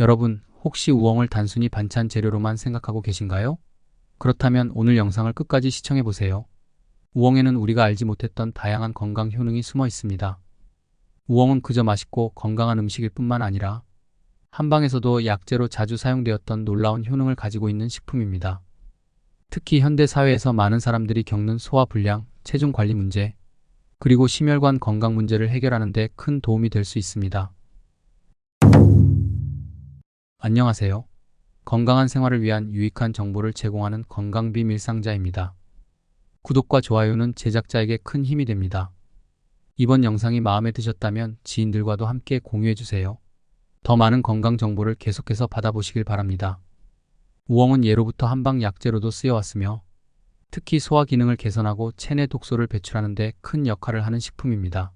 여러분, 혹시 우엉을 단순히 반찬 재료로만 생각하고 계신가요? 그렇다면 오늘 영상을 끝까지 시청해보세요. 우엉에는 우리가 알지 못했던 다양한 건강 효능이 숨어 있습니다. 우엉은 그저 맛있고 건강한 음식일 뿐만 아니라 한방에서도 약재로 자주 사용되었던 놀라운 효능을 가지고 있는 식품입니다. 특히 현대 사회에서 많은 사람들이 겪는 소화불량, 체중 관리 문제, 그리고 심혈관 건강 문제를 해결하는 데 큰 도움이 될 수 있습니다. 안녕하세요. 건강한 생활을 위한 유익한 정보를 제공하는 건강비 밀상자입니다. 구독과 좋아요는 제작자에게 큰 힘이 됩니다. 이번 영상이 마음에 드셨다면 지인들과도 함께 공유해주세요. 더 많은 건강 정보를 계속해서 받아보시길 바랍니다. 우엉은 예로부터 한방 약재로도 쓰여왔으며 특히 소화 기능을 개선하고 체내 독소를 배출하는 데 큰 역할을 하는 식품입니다.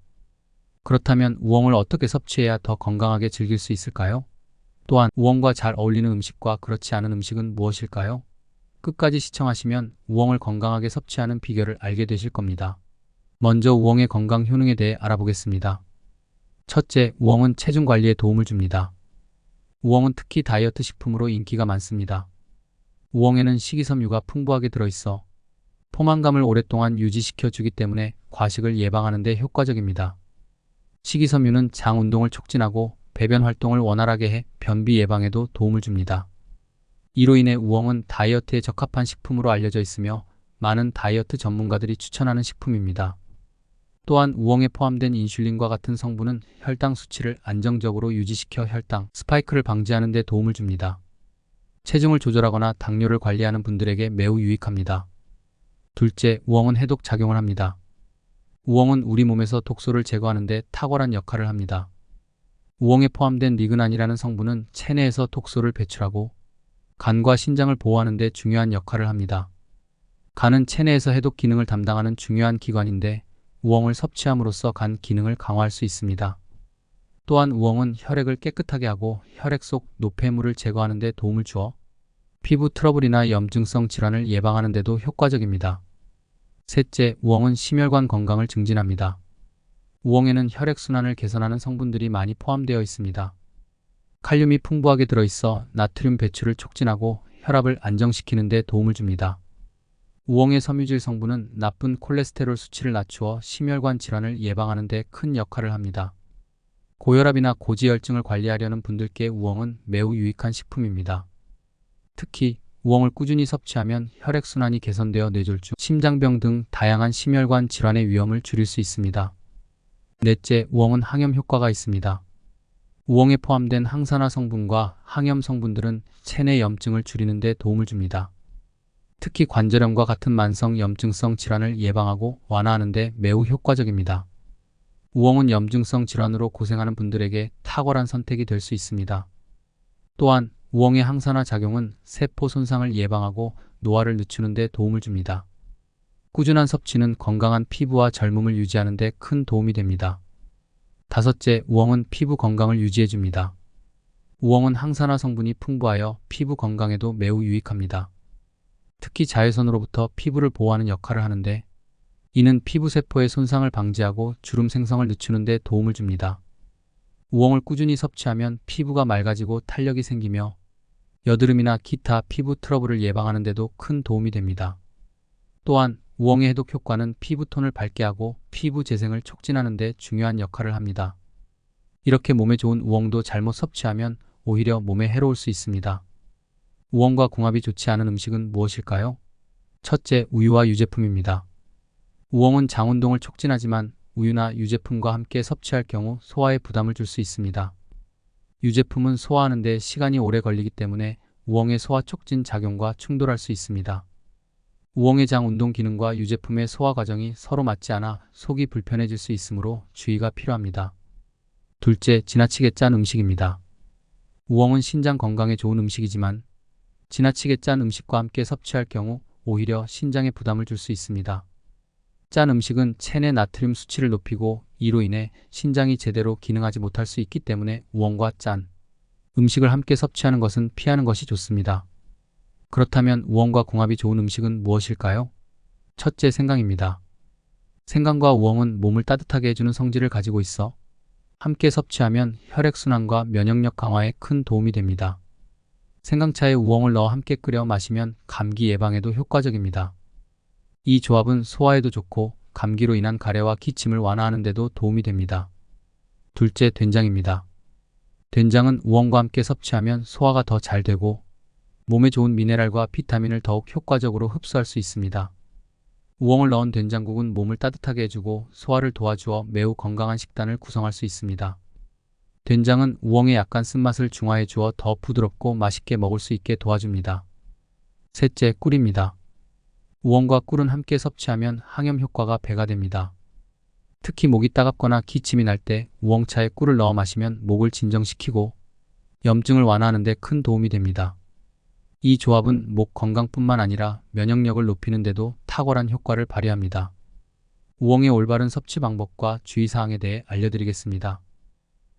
그렇다면 우엉을 어떻게 섭취해야 더 건강하게 즐길 수 있을까요? 또한 우엉과 잘 어울리는 음식과 그렇지 않은 음식은 무엇일까요? 끝까지 시청하시면 우엉을 건강하게 섭취하는 비결을 알게 되실 겁니다. 먼저 우엉의 건강 효능에 대해 알아보겠습니다. 첫째, 우엉은 체중 관리에 도움을 줍니다. 우엉은 특히 다이어트 식품으로 인기가 많습니다. 우엉에는 식이섬유가 풍부하게 들어있어 포만감을 오랫동안 유지시켜주기 때문에 과식을 예방하는 데 효과적입니다. 식이섬유는 장 운동을 촉진하고 배변 활동을 원활하게 해 변비 예방에도 도움을 줍니다. 이로 인해 우엉은 다이어트에 적합한 식품으로 알려져 있으며 많은 다이어트 전문가들이 추천하는 식품입니다. 또한 우엉에 포함된 인슐린과 같은 성분은 혈당 수치를 안정적으로 유지시켜 혈당 스파이크를 방지하는 데 도움을 줍니다. 체중을 조절하거나 당뇨를 관리하는 분들에게 매우 유익합니다. 둘째, 우엉은 해독 작용을 합니다. 우엉은 우리 몸에서 독소를 제거하는 데 탁월한 역할을 합니다. 우엉에 포함된 리그난이라는 성분은 체내에서 독소를 배출하고 간과 신장을 보호하는 데 중요한 역할을 합니다. 간은 체내에서 해독 기능을 담당하는 중요한 기관인데 우엉을 섭취함으로써 간 기능을 강화할 수 있습니다. 또한 우엉은 혈액을 깨끗하게 하고 혈액 속 노폐물을 제거하는 데 도움을 주어 피부 트러블이나 염증성 질환을 예방하는 데도 효과적입니다. 셋째, 우엉은 심혈관 건강을 증진합니다. 우엉에는 혈액순환을 개선하는 성분들이 많이 포함되어 있습니다. 칼륨이 풍부하게 들어있어 나트륨 배출을 촉진하고 혈압을 안정시키는 데 도움을 줍니다. 우엉의 섬유질 성분은 나쁜 콜레스테롤 수치를 낮추어 심혈관 질환을 예방하는 데 큰 역할을 합니다. 고혈압이나 고지혈증을 관리하려는 분들께 우엉은 매우 유익한 식품입니다. 특히 우엉을 꾸준히 섭취하면 혈액순환이 개선되어 뇌졸중, 심장병 등 다양한 심혈관 질환의 위험을 줄일 수 있습니다. 넷째, 우엉은 항염 효과가 있습니다. 우엉에 포함된 항산화 성분과 항염 성분들은 체내 염증을 줄이는 데 도움을 줍니다. 특히 관절염과 같은 만성 염증성 질환을 예방하고 완화하는 데 매우 효과적입니다. 우엉은 염증성 질환으로 고생하는 분들에게 탁월한 선택이 될 수 있습니다. 또한 우엉의 항산화 작용은 세포 손상을 예방하고 노화를 늦추는 데 도움을 줍니다. 꾸준한 섭취는 건강한 피부와 젊음을 유지하는 데 큰 도움이 됩니다. 다섯째, 우엉은 피부 건강을 유지해줍니다. 우엉은 항산화 성분이 풍부하여 피부 건강에도 매우 유익합니다. 특히 자외선으로부터 피부를 보호하는 역할을 하는데 이는 피부 세포의 손상을 방지하고 주름 생성을 늦추는 데 도움을 줍니다. 우엉을 꾸준히 섭취하면 피부가 맑아지고 탄력이 생기며 여드름이나 기타 피부 트러블을 예방하는 데도 큰 도움이 됩니다. 또한 우엉의 해독 효과는 피부톤을 밝게 하고 피부 재생을 촉진하는 데 중요한 역할을 합니다. 이렇게 몸에 좋은 우엉도 잘못 섭취하면 오히려 몸에 해로울 수 있습니다. 우엉과 궁합이 좋지 않은 음식은 무엇일까요? 첫째, 우유와 유제품입니다. 우엉은 장 운동을 촉진하지만 우유나 유제품과 함께 섭취할 경우 소화에 부담을 줄 수 있습니다. 유제품은 소화하는 데 시간이 오래 걸리기 때문에 우엉의 소화 촉진 작용과 충돌할 수 있습니다. 우엉의 장 운동 기능과 유제품의 소화 과정이 서로 맞지 않아 속이 불편해질 수 있으므로 주의가 필요합니다. 둘째, 지나치게 짠 음식입니다. 우엉은 신장 건강에 좋은 음식이지만 지나치게 짠 음식과 함께 섭취할 경우 오히려 신장에 부담을 줄 수 있습니다. 짠 음식은 체내 나트륨 수치를 높이고 이로 인해 신장이 제대로 기능하지 못할 수 있기 때문에 우엉과 짠 음식을 함께 섭취하는 것은 피하는 것이 좋습니다. 그렇다면 우엉과 궁합이 좋은 음식은 무엇일까요? 첫째, 생강입니다. 생강과 우엉은 몸을 따뜻하게 해주는 성질을 가지고 있어 함께 섭취하면 혈액순환과 면역력 강화에 큰 도움이 됩니다. 생강차에 우엉을 넣어 함께 끓여 마시면 감기 예방에도 효과적입니다. 이 조합은 소화에도 좋고 감기로 인한 가래와 기침을 완화하는 데도 도움이 됩니다. 둘째, 된장입니다. 된장은 우엉과 함께 섭취하면 소화가 더 잘 되고 몸에 좋은 미네랄과 비타민을 더욱 효과적으로 흡수할 수 있습니다. 우엉을 넣은 된장국은 몸을 따뜻하게 해주고 소화를 도와주어 매우 건강한 식단을 구성할 수 있습니다. 된장은 우엉의 약간 쓴맛을 중화해 주어 더 부드럽고 맛있게 먹을 수 있게 도와줍니다. 셋째, 꿀입니다. 우엉과 꿀은 함께 섭취하면 항염 효과가 배가 됩니다. 특히 목이 따갑거나 기침이 날 때 우엉차에 꿀을 넣어 마시면 목을 진정시키고 염증을 완화하는 데 큰 도움이 됩니다. 이 조합은 목 건강뿐만 아니라 면역력을 높이는 데도 탁월한 효과를 발휘합니다. 우엉의 올바른 섭취 방법과 주의사항에 대해 알려드리겠습니다.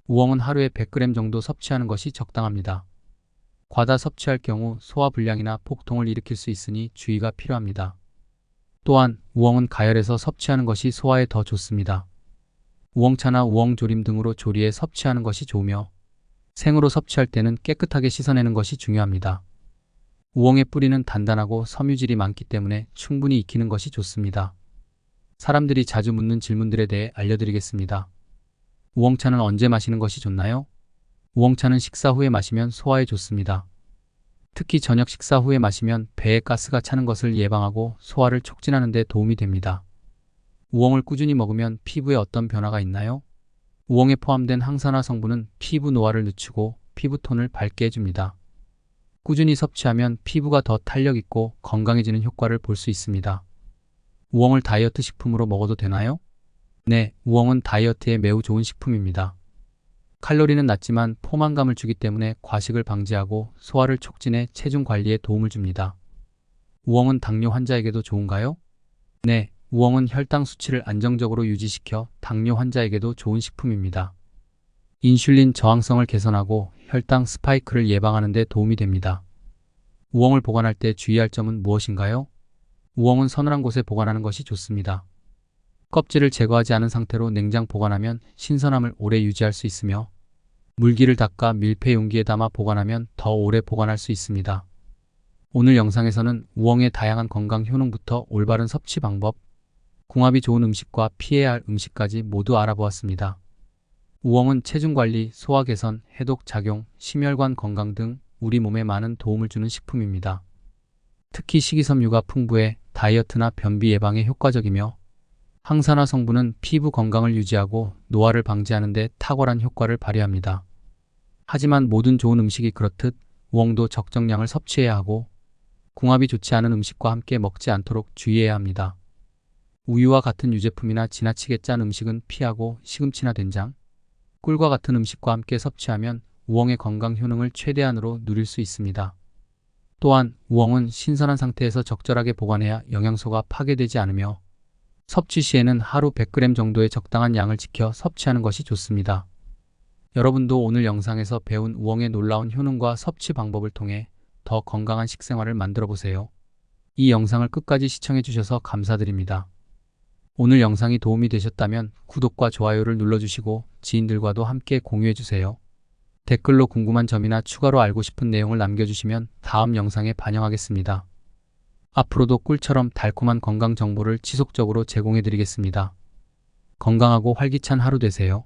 우엉은 하루에 100g 정도 섭취하는 것이 적당합니다. 과다 섭취할 경우 소화불량이나 복통을 일으킬 수 있으니 주의가 필요합니다. 또한 우엉은 가열해서 섭취하는 것이 소화에 더 좋습니다. 우엉차나 우엉조림 등으로 조리해 섭취하는 것이 좋으며 생으로 섭취할 때는 깨끗하게 씻어내는 것이 중요합니다. 우엉의 뿌리는 단단하고 섬유질이 많기 때문에 충분히 익히는 것이 좋습니다. 사람들이 자주 묻는 질문들에 대해 알려드리겠습니다. 우엉차는 언제 마시는 것이 좋나요? 우엉차는 식사 후에 마시면 소화에 좋습니다. 특히 저녁 식사 후에 마시면 배에 가스가 차는 것을 예방하고 소화를 촉진하는 데 도움이 됩니다. 우엉을 꾸준히 먹으면 피부에 어떤 변화가 있나요? 우엉에 포함된 항산화 성분은 피부 노화를 늦추고 피부톤을 밝게 해줍니다. 꾸준히 섭취하면 피부가 더 탄력 있고 건강해지는 효과를 볼 수 있습니다. 우엉을 다이어트 식품으로 먹어도 되나요? 네, 우엉은 다이어트에 매우 좋은 식품입니다. 칼로리는 낮지만 포만감을 주기 때문에 과식을 방지하고 소화를 촉진해 체중 관리에 도움을 줍니다. 우엉은 당뇨 환자에게도 좋은가요? 네, 우엉은 혈당 수치를 안정적으로 유지시켜 당뇨 환자에게도 좋은 식품입니다. 인슐린 저항성을 개선하고 혈당 스파이크를 예방하는 데 도움이 됩니다. 우엉을 보관할 때 주의할 점은 무엇인가요? 우엉은 서늘한 곳에 보관하는 것이 좋습니다. 껍질을 제거하지 않은 상태로 냉장 보관하면 신선함을 오래 유지할 수 있으며 물기를 닦아 밀폐 용기에 담아 보관하면 더 오래 보관할 수 있습니다. 오늘 영상에서는 우엉의 다양한 건강 효능부터 올바른 섭취 방법, 궁합이 좋은 음식과 피해야 할 음식까지 모두 알아보았습니다. 우엉은 체중 관리, 소화 개선, 해독 작용, 심혈관 건강 등 우리 몸에 많은 도움을 주는 식품입니다. 특히 식이섬유가 풍부해 다이어트나 변비 예방에 효과적이며 항산화 성분은 피부 건강을 유지하고 노화를 방지하는 데 탁월한 효과를 발휘합니다. 하지만 모든 좋은 음식이 그렇듯 우엉도 적정량을 섭취해야 하고 궁합이 좋지 않은 음식과 함께 먹지 않도록 주의해야 합니다. 우유와 같은 유제품이나 지나치게 짠 음식은 피하고 시금치나 된장, 꿀과 같은 음식과 함께 섭취하면 우엉의 건강 효능을 최대한으로 누릴 수 있습니다. 또한 우엉은 신선한 상태에서 적절하게 보관해야 영양소가 파괴되지 않으며 섭취 시에는 하루 100g 정도의 적당한 양을 지켜 섭취하는 것이 좋습니다. 여러분도 오늘 영상에서 배운 우엉의 놀라운 효능과 섭취 방법을 통해 더 건강한 식생활을 만들어 보세요. 이 영상을 끝까지 시청해 주셔서 감사드립니다. 오늘 영상이 도움이 되셨다면 구독과 좋아요를 눌러주시고 지인들과도 함께 공유해 주세요. 댓글로 궁금한 점이나 추가로 알고 싶은 내용을 남겨주시면 다음 영상에 반영하겠습니다. 앞으로도 꿀처럼 달콤한 건강 정보를 지속적으로 제공해 드리겠습니다. 건강하고 활기찬 하루 되세요.